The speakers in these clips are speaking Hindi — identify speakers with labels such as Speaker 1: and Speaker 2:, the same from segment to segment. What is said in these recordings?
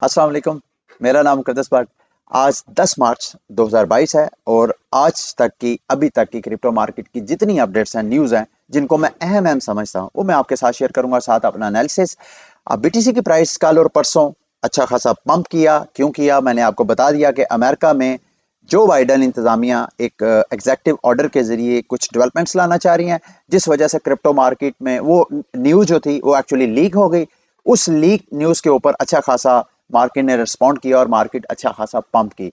Speaker 1: अस्सलाम वालेकुम। मेरा नाम मुक़द्दस भट्ट। आज 10 मार्च 2022 है और आज तक की अभी तक की क्रिप्टो मार्केट की जितनी अपडेट्स हैं, न्यूज़ हैं, जिनको मैं अहम समझता हूँ, वो मैं आपके साथ शेयर करूँगा, साथ अपना एनालिसिस। बीटीसी की प्राइस कल और परसों अच्छा खासा पंप किया। क्यों किया? मैंने आपको बता दिया कि अमेरिका में जो बाइडेन इंतज़ामिया एक एग्ज़ेक्टिव ऑर्डर के ज़रिए कुछ डेवलपमेंट्स लाना चाह रही हैं, जिस वजह से क्रिप्टो मार्केट में वो न्यूज़ जो थी, वो एक्चुअली लीक हो गई। उस लीक न्यूज़ के ऊपर अच्छा खासा मार्केट ने रिस्पॉन्ड किया और मार्केट अच्छा खासा पंप की।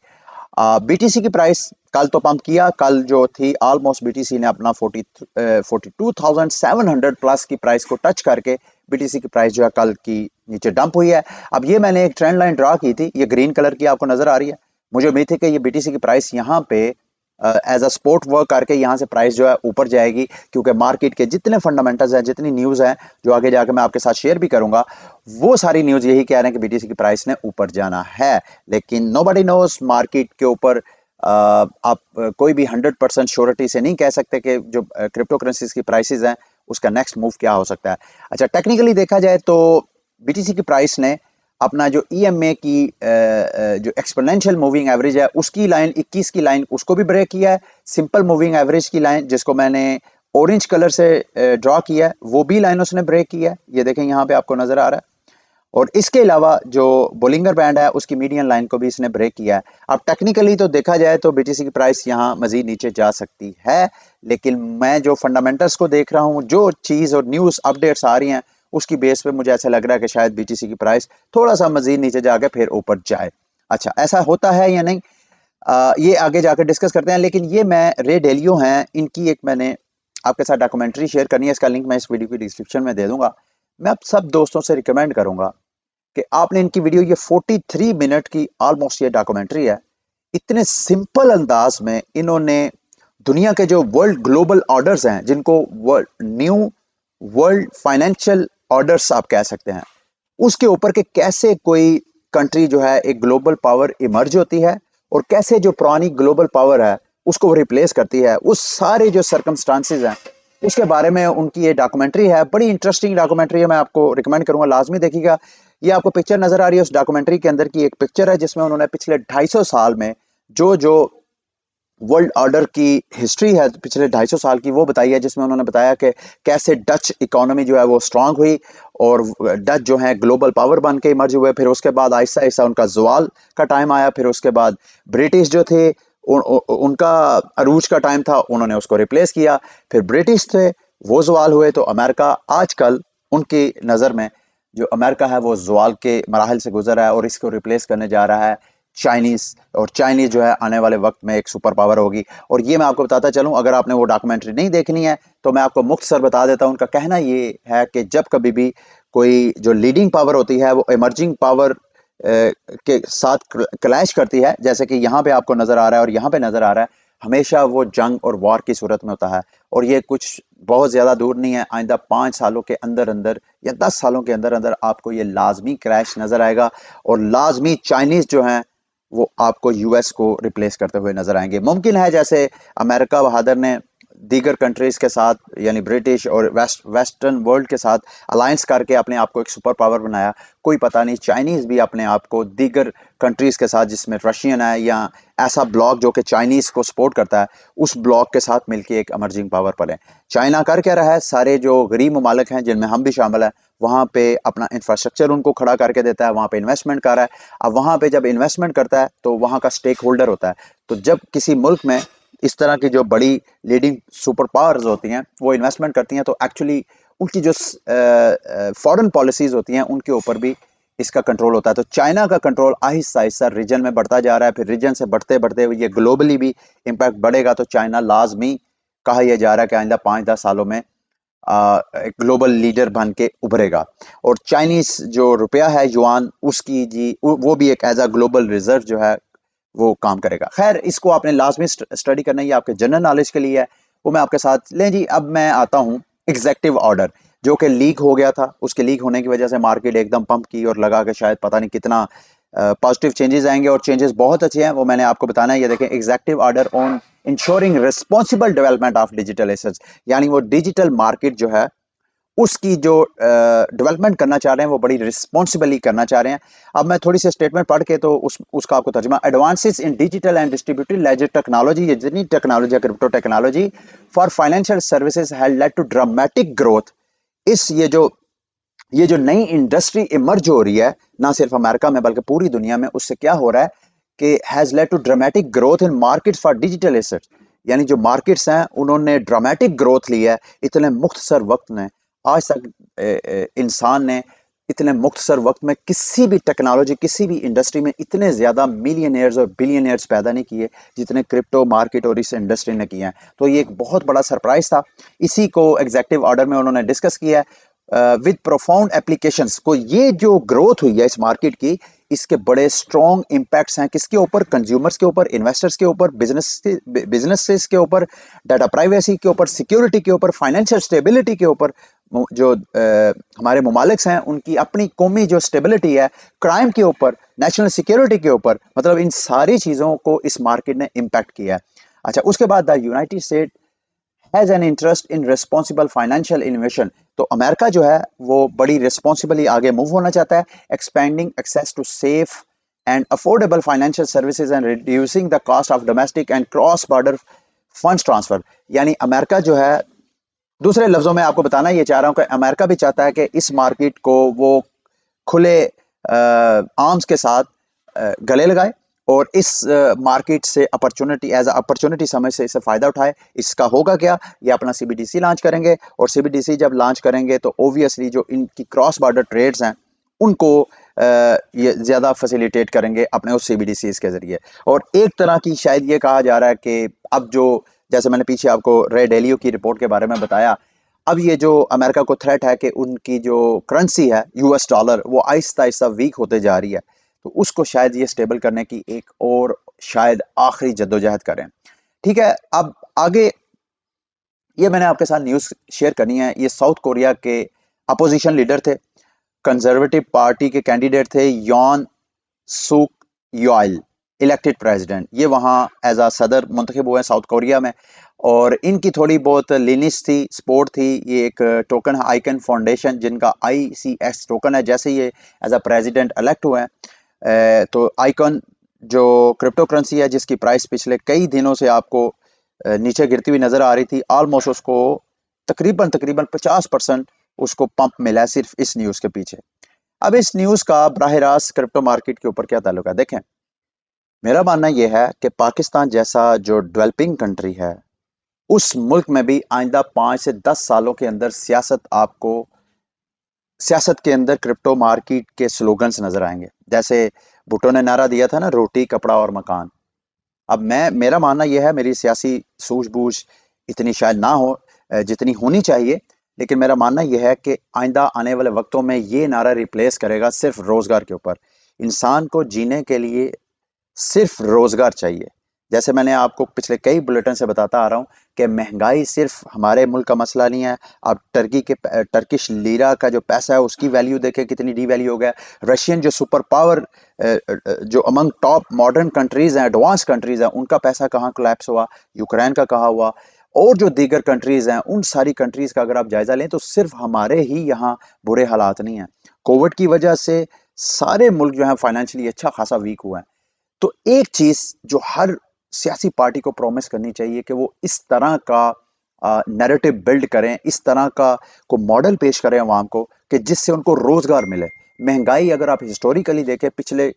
Speaker 1: बीटीसी की प्राइस कल तो पंप किया। कल जो थी ऑलमोस्ट बीटीसी ने अपना 42,700 प्लस की प्राइस को टच करके बीटीसी की प्राइस जो है कल की नीचे डंप हुई है। अब ये मैंने एक ट्रेंड लाइन ड्रा की थी, ये ग्रीन कलर की आपको नजर आ रही है। मुझे उम्मीद थी कि ये बीटीसी की प्राइस यहाँ पे एज अ सपोर्ट वर्क करके यहाँ से प्राइस जो है ऊपर जाएगी, क्योंकि मार्केट के जितने फंडामेंटल्स हैं, जितनी न्यूज़ हैं, जो आगे जाके मैं आपके साथ शेयर भी करूंगा, वो सारी न्यूज़ यही कह रहे हैं कि बीटीसी की प्राइस ने ऊपर जाना है। लेकिन नोबडी नोस मार्केट के ऊपर आप कोई भी 100% श्योरिटी से नहीं कह सकते कि जो क्रिप्टो करेंसीज की प्राइसेस हैं उसका नेक्स्ट मूव क्या हो सकता है। अच्छा, टेक्निकली देखा जाए तो बीटीसी की प्राइस ने अपना जो ईएमए की जो एक्सपोनेंशियल मूविंग एवरेज है उसकी लाइन 21 की लाइन उसको भी ब्रेक किया है। सिंपल मूविंग एवरेज की लाइन जिसको मैंने ऑरेंज कलर से ड्रॉ किया है वो भी लाइन उसने ब्रेक किया है। ये देखें यहाँ पे आपको नजर आ रहा है। और इसके अलावा जो बोलिंगर बैंड है उसकी मीडियन लाइन को भी इसने ब्रेक किया है। अब टेक्निकली तो देखा जाए तो बीटीसी की प्राइस यहाँ मजीद नीचे जा सकती है, लेकिन मैं जो फंडामेंटल्स को देख रहा हूँ, जो चीज़ और न्यूज़ अपडेट्स आ रही हैं, उसकी बेस पे मुझे ऐसा लग रहा है कि शायद बीटीसी की प्राइस थोड़ा सा मजीद नीचे जाके फिर ऊपर जाए। अच्छा, ऐसा होता है या नहीं, ये आगे जाकर डिस्कस करते हैं। लेकिन ये मैं रे डेलियो हैं, इनकी एक मैंने आपके साथ डॉक्यूमेंट्री शेयर करनी है, इसका लिंक मैं इस वीडियो की डिस्क्रिप्शन में दे दूंगा। मैं आप सब दोस्तों से रिकमेंड करूंगा कि आपने इनकी वीडियो, ये 43 मिनट की ऑलमोस्ट ये डॉक्यूमेंट्री है। इतने सिंपल अंदाज में इन्होंने दुनिया के जो वर्ल्ड ग्लोबल ऑर्डर्स हैं, जिनको world new world financial orders आप कह सकते हैं, उसके ऊपर के कैसे कोई कंट्री जो है एक ग्लोबल पावर इमर्ज होती है और कैसे जो पुरानी ग्लोबल पावर है उसको रिप्लेस करती है, उस सारे जो सर्कमस्टांसेस हैं उसके बारे में उनकी ये डॉक्यूमेंट्री है। बड़ी इंटरेस्टिंग डॉक्यूमेंट्री है, मैं आपको रिकमेंड करूंगा, लाजमी देखिएगा। ये आपको पिक्चर नजर आ रही है उस डॉक्यूमेंट्री के अंदर की, एक पिक्चर है जिसमें उन्होंने पिछले 250 साल में जो जो वर्ल्ड ऑर्डर की हिस्ट्री है पिछले 250 साल की, वो बताई है। जिसमें उन्होंने बताया कि कैसे डच इकोनॉमी जो है वो स्ट्रांग हुई और डच जो है ग्लोबल पावर बन के इमर्ज हुए। फिर उसके बाद आहिस्ता आहिस्ता उनका जवाल का टाइम आया। फिर उसके बाद ब्रिटिश जो थे उनका अरूज का टाइम था, उन्होंने उसको रिप्लेस किया। फिर ब्रिटिश थे, वो जवाल हुए। तो अमेरिका आजकल उनकी नज़र में जो अमेरिका है वो जवाल के मराहल से गुजर रहा है और इसको रिप्लेस करने जा रहा है चाइनीज। और चाइनीज जो है आने वाले वक्त में एक सुपर पावर होगी। और ये मैं आपको बताता चलूं, अगर आपने वो डॉक्यूमेंट्री नहीं देखनी है तो मैं आपको मुख्तसर बता देता हूं। उनका कहना ये है कि जब कभी भी कोई जो लीडिंग पावर होती है वो इमर्जिंग पावर के साथ क्लैश करती है, जैसे कि यहाँ पे आपको नजर आ रहा है और यहाँ पे नजर आ रहा है, हमेशा वो जंग और वॉर की सूरत में होता है। और ये कुछ बहुत ज्यादा दूर नहीं है, आइंदा 5 सालों के अंदर अंदर या 10 सालों के अंदर अंदर आपको ये लाजमी क्रैश नजर आएगा और लाजमी चाइनीज जो है वो आपको यूएस को रिप्लेस करते हुए नजर आएंगे। मुमकिन है जैसे अमेरिका बहादुर ने दीगर कंट्रीज के साथ यानी ब्रिटिश और वेस्टर्न वर्ल्ड के साथ अलायंस करके अपने आप को एक सुपर पावर बनाया, कोई पता नहीं चाइनीज भी अपने आप को दीगर कंट्रीज के साथ, जिसमें रशियन है या ऐसा ब्लॉक जो कि चाइनीज को सपोर्ट करता है, उस ब्लॉक के साथ मिलकर एक इमर्जिंग पावर बने। चाइना कर क्या रहा है, सारे जो गरीब ममालिक हैं जिनमें हम भी शामिल हैं, वहां पे अपना इंफ्रास्ट्रक्चर उनको खड़ा करके देता है, वहां पे इन्वेस्टमेंट कर रहा है। अब वहां पे जब इन्वेस्टमेंट करता है तो वहां का स्टेक होल्डर होता है। तो जब किसी मुल्क में इस तरह की जो बड़ी लीडिंग सुपर पावर्स होती हैं वो इन्वेस्टमेंट करती हैं, तो एक्चुअली उनकी जो फॉरेन पॉलिसीज होती हैं उनके ऊपर भी इसका कंट्रोल होता है। तो चाइना का कंट्रोल आहिस्ता आहिस्ता रीजन में बढ़ता जा रहा है। फिर रीजन से बढ़ते बढ़ते ये ग्लोबली भी इम्पैक्ट बढ़ेगा। तो चाइना लाजमी कहा यह जा रहा है कि आइंदा 5-10 सालों में एक ग्लोबल लीडर बन के उभरेगा। और चाइनीज जो रुपया है युआन, उसकी जी वो भी एक एज अ ग्लोबल रिजर्व जो है वो काम करेगा। खैर, इसको आपने लाजमी स्टडी करना है, ये आपके जनरल नॉलेज के लिए है, वो मैं आपके साथ लें जी। अब मैं आता हूँ एग्जेक्टिव ऑर्डर, जो कि लीक हो गया था। उसके लीक होने की वजह से मार्केट एकदम पंप की और लगा कि शायद पता नहीं कितना पॉजिटिव चेंजेस आएंगे, और चेंजेस बहुत अच्छे हैं, वो मैंने आपको बताना है। ये देखें, executive order on ensuring responsible development of digital assets, यानी वो डिजिटल मार्केट जो है उसकी जो डेवलपमेंट करना चाह रहे हैं वो बड़ी रिस्पॉन्सिबली करना चाह रहे हैं। अब मैं थोड़ी सी स्टेटमेंट पढ़ के तो उसका आपको तर्जुमा, advances in digital and distributed ledger technology, ये जितनी टेक्नोलॉजी है crypto technology for financial services has led to dramatic growth. इस ये जो नई इंडस्ट्री इमर्ज हो रही है ना सिर्फ अमेरिका में बल्कि पूरी दुनिया में, उससे क्या हो रहा है कि has led to dramatic growth in markets for digital assets. यानी जो मार्केट्स हैं उन्होंने ड्रामेटिक ग्रोथ ली है इतने मुख्तसर वक्त में। आज तक इंसान ने इतने मुख्तसर वक्त में किसी भी टेक्नोलॉजी, किसी भी इंडस्ट्री में इतने ज्यादा मिलियनियर्स और बिलियनियर्स पैदा नहीं किए जितने क्रिप्टो मार्केट और इस इंडस्ट्री ने किए हैं। तो ये एक बहुत बड़ा सरप्राइज था। इसी को एग्जेक्टिव ऑर्डर में उन्होंने डिस्कस किया है विद प्रोफाउंड एप्लीकेशंस को। ये जो ग्रोथ हुई है इस मार्केट की, इसके बड़े स्ट्रॉन्ग इम्पैक्ट्स हैं किसके ऊपर, कंज्यूमर्स के ऊपर, इन्वेस्टर्स के ऊपर, बिजनेसेस के ऊपर, डाटा प्राइवेसी के ऊपर, सिक्योरिटी के ऊपर, फाइनेंशियल स्टेबिलिटी के ऊपर, जो हमारे ममालिक हैं उनकी अपनी कौमी जो स्टेबिलिटी है, क्राइम के ऊपर, नेशनल सिक्योरिटी के ऊपर, मतलब इन सारी चीज़ों को इस मार्केट ने इम्पैक्ट किया है। अच्छा, उसके बाद the United state has an interest in responsible financial innovation. तो अमेरिका जो है वो बड़ी रिस्पॉन्सिबली आगे मूव होना चाहता है, expanding access to safe and affordable financial services and reducing the cost of domestic and cross border funds transfer. यानी अमेरिका जो है, दूसरे लफ्जों में आपको बताना ये चाह रहा हूं कि अमेरिका भी चाहता है कि इस मार्केट को वो खुले आर्म्स के साथ गले लगाए और इस मार्केट से अपॉर्चुनिटी एज अपॉर्चुनिटी समझ से इसे फायदा उठाए। इसका होगा क्या, ये अपना सीबीडीसी लॉन्च करेंगे और सीबीडीसी जब लॉन्च करेंगे तो ओबियसली जो इनकी क्रॉस बॉर्डर ट्रेड्स हैं उनको ये ज़्यादा फैसिलिटेट करेंगे अपने उस सीबीडीसीज के ज़रिए। और एक तरह की शायद ये कहा जा रहा है कि अब जो, जैसे मैंने पीछे आपको रे डेलियो की रिपोर्ट के बारे में बताया, अब ये जो अमेरिका को थ्रेट है कि उनकी जो करेंसी है यूएस डॉलर वो आहिस्ता आहिस्ता वीक होते जा रही है, तो उसको शायद ये स्टेबल करने की एक और शायद आखिरी जद्दोजहद करें। ठीक है, अब आगे ये मैंने आपके साथ न्यूज़ शेयर करनी है। ये साउथ कोरिया के अपोजिशन लीडर थे, कंजर्वेटिव पार्टी के कैंडिडेट थे, यॉन सुक योइल, इलेक्टेड प्रेसिडेंट। ये वहाँ एज आ सदर मुंतखब हुए साउथ कोरिया में, और इनकी थोड़ी बहुत लिनिस थी, स्पोर्ट थी। ये एक टोकन आइकन फाउंडेशन जिनका ICX टोकन है, जैसे ये एज अ प्रेसिडेंट इलेक्ट हुए हैं तो आइकन जो क्रिप्टो करेंसी है जिसकी प्राइस पिछले कई दिनों से आपको नीचे गिरती हुई नजर आ रही थी, ऑलमोस्ट उसको तकरीबन तकरीबन 50% उसको पंप मिला है सिर्फ इस न्यूज़ के पीछे। अब इस न्यूज़ का बराह रास्त क्रिप्टो मार्केट के ऊपर क्या ताल्लुक है, देखें। मेरा मानना यह है कि पाकिस्तान जैसा जो डेवलपिंग कंट्री है उस मुल्क में भी आइंदा 5 से 10 सालों के अंदर सियासत के अंदर क्रिप्टो मार्केट के स्लोगन्स नजर आएंगे। जैसे भुट्टो ने नारा दिया था ना, रोटी कपड़ा और मकान। अब मेरा मानना यह है, मेरी सियासी सूझबूझ इतनी शायद ना हो जितनी होनी चाहिए, लेकिन मेरा मानना यह है कि आइंदा आने वाले वक्तों में ये नारा रिप्लेस करेगा सिर्फ रोजगार के ऊपर। इंसान को जीने के लिए सिर्फ रोजगार चाहिए। जैसे मैंने आपको पिछले कई बुलेटिन से बताता आ रहा हूँ कि महंगाई सिर्फ हमारे मुल्क का मसला नहीं है। आप टर्किश लीरा का जो पैसा है उसकी वैल्यू देखें कितनी डीवैल्यू हो गया। रशियन जो सुपर पावर जो अमंग टॉप मॉडर्न कंट्रीज हैं, एडवांस कंट्रीज हैं, उनका पैसा कहाँ कोलैप्स हुआ, यूक्रेन का कहाँ हुआ, और जो दीगर कंट्रीज हैं उन सारी कंट्रीज का अगर आप जायजा लें तो सिर्फ हमारे ही यहाँ बुरे हालात नहीं हैं। कोविड की वजह से सारे मुल्क जो है फाइनेंशियली अच्छा खासा वीक हुआ है। तो एक चीज जो हर सियासी पार्टी को प्रॉमिस करनी चाहिए कि वो इस तरह का नैरेटिव बिल्ड करें, इस तरह का को मॉडल पेश करें अवाम को कि जिससे उनको रोजगार मिले। महंगाई अगर आप हिस्टोरिकली देखें, पिछले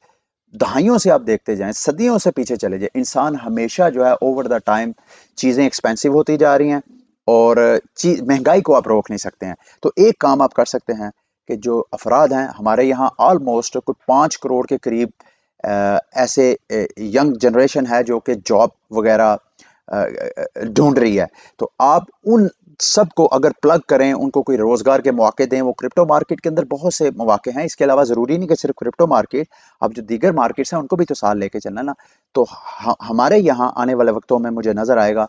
Speaker 1: दहाइयों से आप देखते जाएं, सदियों से पीछे चले जाएं, इंसान हमेशा जो है ओवर द टाइम चीजें एक्सपेंसिव होती जा रही हैं और महंगाई को आप रोक नहीं सकते हैं। तो एक काम आप कर सकते हैं कि जो अफराद हैं हमारे यहाँ ऑलमोस्ट कुछ 5 करोड़ के करीब ऐसे यंग जनरेशन है जो कि जॉब वगैरह ढूंढ रही है। तो आप उन सबको अगर प्लग करें, उनको कोई रोजगार के मौके दें। वो क्रिप्टो मार्केट के अंदर बहुत से मौके हैं, इसके अलावा जरूरी नहीं कि सिर्फ क्रिप्टो मार्केट, अब जो दीगर मार्केट्स हैं उनको भी तो साथ लेके चलना ना। तो हमारे यहाँ आने वाले वक्तों में मुझे नजर आएगा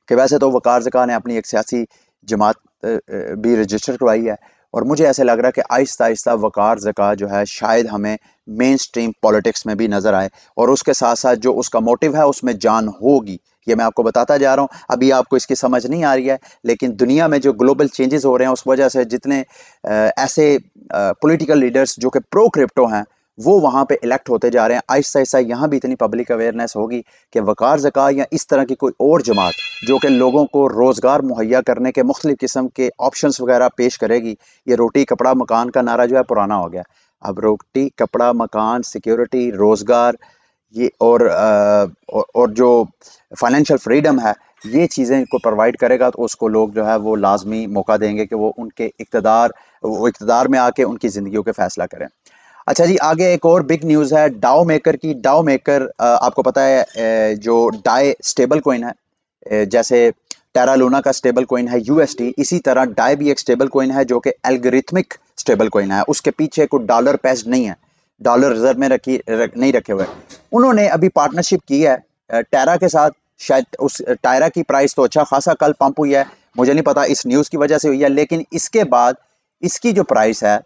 Speaker 1: कि वैसे तो वकार ज़का ने अपनी एक सियासी जमात भी रजिस्टर करवाई है, और मुझे ऐसे लग रहा है कि आहिस्ता आहिस्ता वकार ज़का जो है शायद हमें मेन स्ट्रीम पॉलिटिक्स में भी नज़र आए, और उसके साथ साथ जो उसका मोटिव है उसमें जान होगी। ये मैं आपको बताता जा रहा हूँ, अभी आपको इसकी समझ नहीं आ रही है, लेकिन दुनिया में जो ग्लोबल चेंजेस हो रहे हैं उस वजह से जितने ऐसे पॉलिटिकल लीडर्स जो कि प्रो क्रिप्टो हैं वो वहाँ पे इलेक्ट होते जा रहे हैं। आहिस्ता आहिस्ता यहाँ भी इतनी पब्लिक अवेयरनेस होगी कि वकार ज़का या इस तरह की कोई और जमात जो कि लोगों को रोज़गार मुहैया करने के मुख्तलिफ किस्म के ऑप्शंस वगैरह पेश करेगी। ये रोटी कपड़ा मकान का नारा जो है पुराना हो गया। अब रोटी कपड़ा मकान सिक्योरिटी रोज़गार ये और जो फाइनेंशियल फ्रीडम है, ये चीज़ें को प्रोवाइड करेगा तो उसको लोग जो है वो लाजमी मौका देंगे कि वो इक़्तिदार में आके उनकी ज़िंदगियों के फैसला करें। अच्छा जी, आगे एक और बिग न्यूज़ है डाओ मेकर की। डाओ मेकर आपको पता है जो डाई स्टेबल कॉइन है, जैसे टेरा लूना का स्टेबल कॉइन है यूएसडी, इसी तरह डाई भी एक स्टेबल कॉइन है जो कि एल्गोरिथमिक स्टेबल कॉइन है। उसके पीछे कोई डॉलर पेस्ट नहीं है, डॉलर रिजर्व में नहीं रखे हुए। उन्होंने अभी पार्टनरशिप की है टेरा के साथ। शायद उस टायरा की प्राइस तो अच्छा खासा कल पंप हुई है, मुझे नहीं पता इस न्यूज़ की वजह से हुई है, लेकिन इसके बाद इसकी जो प्राइस है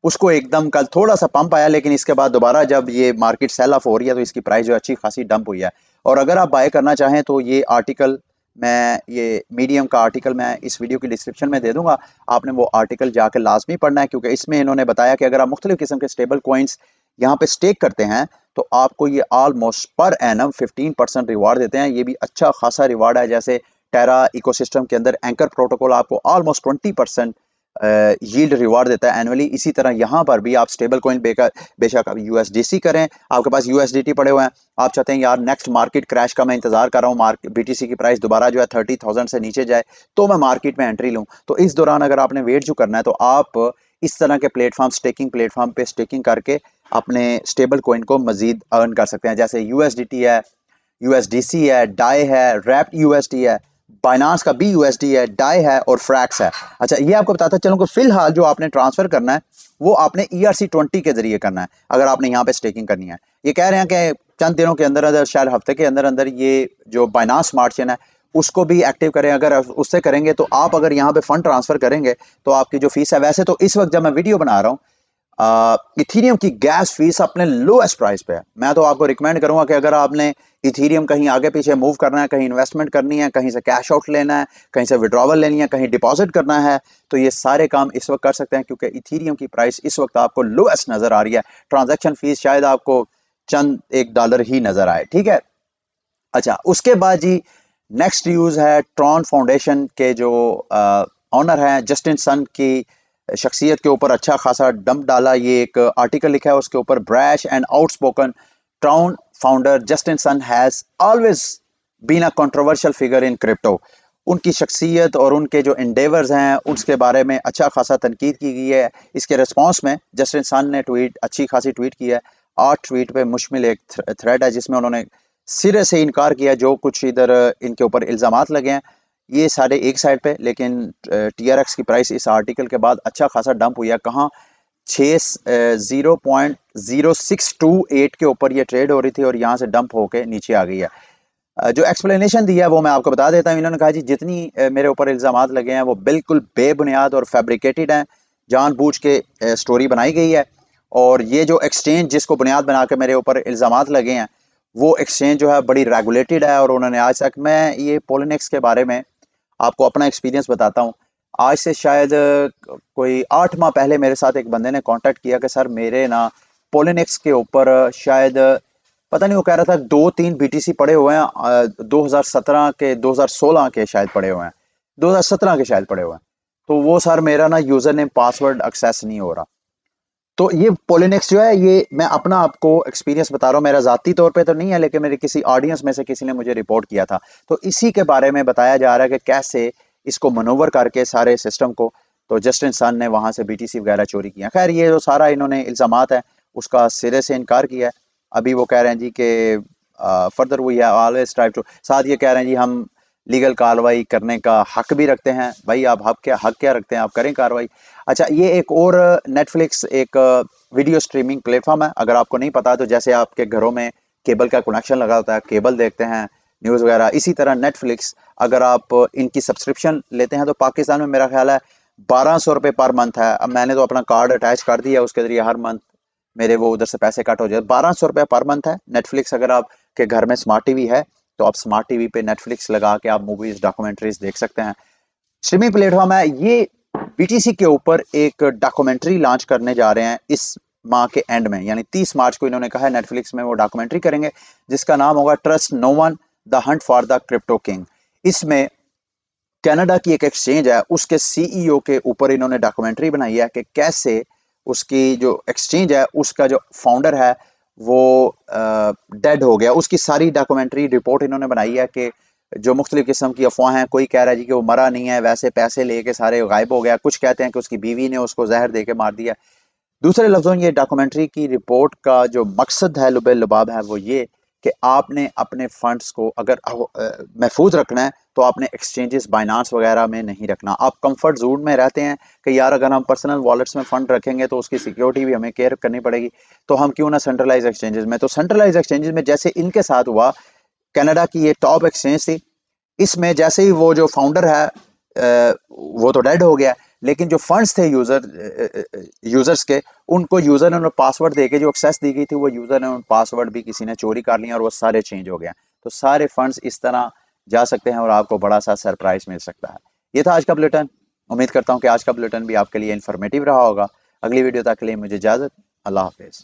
Speaker 1: उसको एकदम कल थोड़ा सा पंप आया, लेकिन इसके बाद दोबारा जब ये मार्केट सेल ऑफ हो रही है तो इसकी प्राइस जो अच्छी खासी डंप हुई है। और अगर आप बाय करना चाहें तो ये मीडियम का आर्टिकल मैं इस वीडियो की डिस्क्रिप्शन में दे दूंगा, आपने वो आर्टिकल जाकर लाजमी पढ़ना है, क्योंकि इसमें इन्होंने बताया कि अगर आप मुख्तलिफ किस्म के स्टेबल कॉइन्स यहाँ पे स्टेक करते हैं तो आपको ये ऑलमोस्ट पर एनम 15% रिवार्ड देते हैं। ये भी अच्छा खासा रिवार्ड है। जैसे टेरा इकोसिस्टम के अंदर एंकर प्रोटोकॉल आपको ऑलमोस्ट 20% यील्ड रिवार्ड देता है एनुअली, इसी तरह यहाँ पर भी आप स्टेबल कॉइन बेशक आप यूएसडीसी करें, आपके पास यूएसडीटी पड़े हुए हैं, आप चाहते हैं यार नेक्स्ट मार्केट क्रैश का मैं इंतजार कर रहा हूँ, बीटीसी की प्राइस दोबारा जो है 30,000 से नीचे जाए तो मैं मार्केट में एंट्री लूँ, तो इस दौरान अगर आपने वेट जो करना है तो आप इस तरह के प्लेटफॉर्म पे स्टेकिंग करके अपने स्टेबल कॉइन को मजीद अर्न कर सकते हैं। जैसे यूएसडीटी है, यूएसडीसी है, डाई है, रैप्ट यूएसडी है, बाइनांस का BUSD है, डाई है और फ्रैक्स है। अच्छा, ये आपको बताता चलूं कि फिलहाल जो आपने ट्रांसफर करना है वो आपने ERC20 के जरिए करना है अगर आपने यहाँ पे स्टेकिंग करनी है। ये कह रहे हैं कि चंद दिनों के अंदर अंदर, शायद हफ्ते के अंदर अंदर, ये जो बाइनांस स्मार्ट चेन है उसको भी एक्टिव करें। अगर उससे करेंगे तो आप अगर यहाँ पे फंड ट्रांसफर करेंगे तो आपकी जो फीस है, वैसे तो इस वक्त जब मैं वीडियो बना रहा हूँ इथीरियम की गैस फीस अपने लोएस्ट प्राइस पे है। मैं तो आपको रिकमेंड करूंगा कि अगर आपने इथीरियम कहीं आगे पीछे मूव करना है, कहीं इन्वेस्टमेंट करनी है, कहीं से कैश आउट लेना है, कहीं से विड्रॉवल लेनी है, कहीं डिपॉजिट करना है, तो ये सारे काम इस वक्त कर सकते हैं, क्योंकि इथीरियम की प्राइस इस वक्त आपको लोएस्ट नजर आ रही है। ट्रांजैक्शन फीस शायद आपको चंद $1 ही नजर आए, ठीक है। अच्छा, उसके बाद जी नेक्स्ट न्यूज़ है ट्रॉन फाउंडेशन के जो ऑनर हैं जस्टिन सन की शख्सियत के ऊपर अच्छा खासा डंप डाला। ये एक आर्टिकल लिखा है उसके ऊपर, brash and outspoken Tron founder Justin Sun has always been a controversial figure in crypto. उनकी शख्सियत और उनके जो इंडेवर्स हैं उसके बारे में अच्छा खासा तनकीद की गई है। इसके रिस्पॉन्स में जस्टिन सन ने अच्छी खासी ट्वीट की है। 8 ट्वीट पे मुश्तमिल एक थ्रेड है जिसमें उन्होंने सिरे से इनकार किया जो कुछ इधर इनके ऊपर इल्ज़ामात लगे हैं, ये सारे एक साइड पे। लेकिन TRX की प्राइस इस आर्टिकल के बाद अच्छा खासा डंप हुई है। कहाँ 0.0628 के ऊपर ये ट्रेड हो रही थी और यहाँ से डंप होके नीचे आ गई है। जो एक्सप्लेनेशन दिया है वो मैं आपको बता देता हूँ। इन्होंने कहा जी जितनी मेरे ऊपर इल्ज़ामात लगे हैं वो बिल्कुल बेबुनियाद और फैब्रिकेटेड हैं, जानबूझ के स्टोरी बनाई गई है। और ये जो एक्सचेंज जिसको बुनियाद बना के मेरे ऊपर इल्ज़ामात लगे हैं वो एक्सचेंज जो है बड़ी रेगुलेटेड है। और उन्होंने आज तक, मैं ये पोलिनेक्स के बारे में आपको अपना एक्सपीरियंस बताता हूँ। आज से शायद कोई 8 माह पहले मेरे साथ एक बंदे ने कांटेक्ट किया कि सर मेरे ना पोलिनेक्स के ऊपर शायद पता नहीं, वो कह रहा था 2-3 BTC पड़े हुए हैं 2017 के 2016 के शायद पड़े हुए हैं, 2017 के शायद पड़े हुए हैं। तो वो सर मेरा ना यूजर नेम पासवर्ड एक्सेस नहीं हो रहा। तो ये पोलिनेक्स जो है, ये मैं अपना आपको एक्सपीरियंस बता रहा हूँ, मेरा ज़ाती तौर पे तो नहीं है, लेकिन मेरे किसी ऑडियंस में से किसी ने मुझे रिपोर्ट किया था। तो इसी के बारे में बताया जा रहा है कि कैसे इसको मनोवर करके सारे सिस्टम को, तो जस्टिन सन ने वहाँ से BTC वगैरह चोरी किया। खैर, ये जो सारा इन्होंने इल्ज़ामात है उसका सिरे से इनकार किया है। अभी वो कह रहे हैं जी कि further we have always try to, साथ ये कह रहे हैं जी हम लीगल कार्रवाई करने का हक भी रखते हैं। भाई आप हक क्या रखते हैं, आप करें कार्रवाई। अच्छा, ये एक और नेटफ्लिक्स एक वीडियो स्ट्रीमिंग प्लेटफॉर्म है। अगर आपको नहीं पता तो जैसे आपके घरों में केबल का कनेक्शन लगा होता है, केबल देखते हैं न्यूज़ वगैरह, इसी तरह नेटफ्लिक्स अगर आप इनकी सब्सक्रिप्शन लेते हैं तो पाकिस्तान में मेरा ख्याल है ₹1200 पर मंथ है। अब मैंने तो अपना कार्ड अटैच कर दिया, उसके जरिए हर मंथ मेरे वो उधर से पैसे कट हो जाए। ₹1200 पर मंथ है। नेटफ्लिक्स अगर आपके घर में स्मार्ट टीवी है तो आप स्मार्ट टीवी पे नेटफ्लिक्स लगा के आप मूवीज डॉक्यूमेंट्रीज देख सकते हैं। स्ट्रीमिंग प्लेटफॉर्म है ये। बीटीसी के ऊपर एक डॉक्यूमेंट्री लॉन्च करने जा रहे हैं इस माह के एंड में, यानी 30 मार्च को इन्होंने कहा है नेटफ्लिक्स में वो डॉक्यूमेंट्री करेंगे जिसका नाम होगा trust no one, the hunt for the crypto king. इसमें कनाडा की एक एक्सचेंज है उसके सीईओ के ऊपर इन्होंने डॉक्यूमेंट्री बनाई है कि कैसे उसकी जो एक्सचेंज है उसका जो फाउंडर है वो डेड हो गया। उसकी सारी डॉक्यूमेंट्री रिपोर्ट इन्होंने बनाई है कि जो मुख्तलिफ किस्म की अफवाह हैं, कोई कह रहा है जी कि वो मरा नहीं है, वैसे पैसे लेके सारे गायब हो गया, कुछ कहते हैं कि उसकी बीवी ने उसको जहर दे के मार दिया। दूसरे लफ्ज़ों में ये डॉक्यूमेंट्री की रिपोर्ट का जो मकसद है लुबे लुबाब है वो ये कि आपने अपने फंड्स को अगर महफूज रखना है तो आपने एक्सचेंजेस बाइनांस वगैरह में नहीं रखना। आप कंफर्ट जोन में रहते हैं कि यार अगर हम पर्सनल वॉलेट्स में फंड रखेंगे तो उसकी सिक्योरिटी भी हमें केयर करनी पड़ेगी, तो हम क्यों ना सेंट्रलाइज एक्सचेंजेस में। तो सेंट्रलाइज एक्सचेंजेस में जैसे इनके साथ हुआ, कनाडा की ये टॉप एक्सचेंज थी, इसमें जैसे ही वो जो फाउंडर है वो तो डेड हो गया, लेकिन जो फंड्स थे यूजर्स के, उनको यूजर ने पासवर्ड देके जो एक्सेस दी गई थी वो यूजर ने पासवर्ड भी किसी ने चोरी कर लिया और वो सारे चेंज हो गए। तो सारे फंड्स इस तरह जा सकते हैं और आपको बड़ा सा सरप्राइज मिल सकता है। ये था आज का बुलेटिन। उम्मीद करता हूँ कि आज का बुलेटिन भी आपके लिए इंफॉर्मेटिव रहा होगा। अगली वीडियो तक के लिए मुझे इजाजत। अल्लाह हाफिज।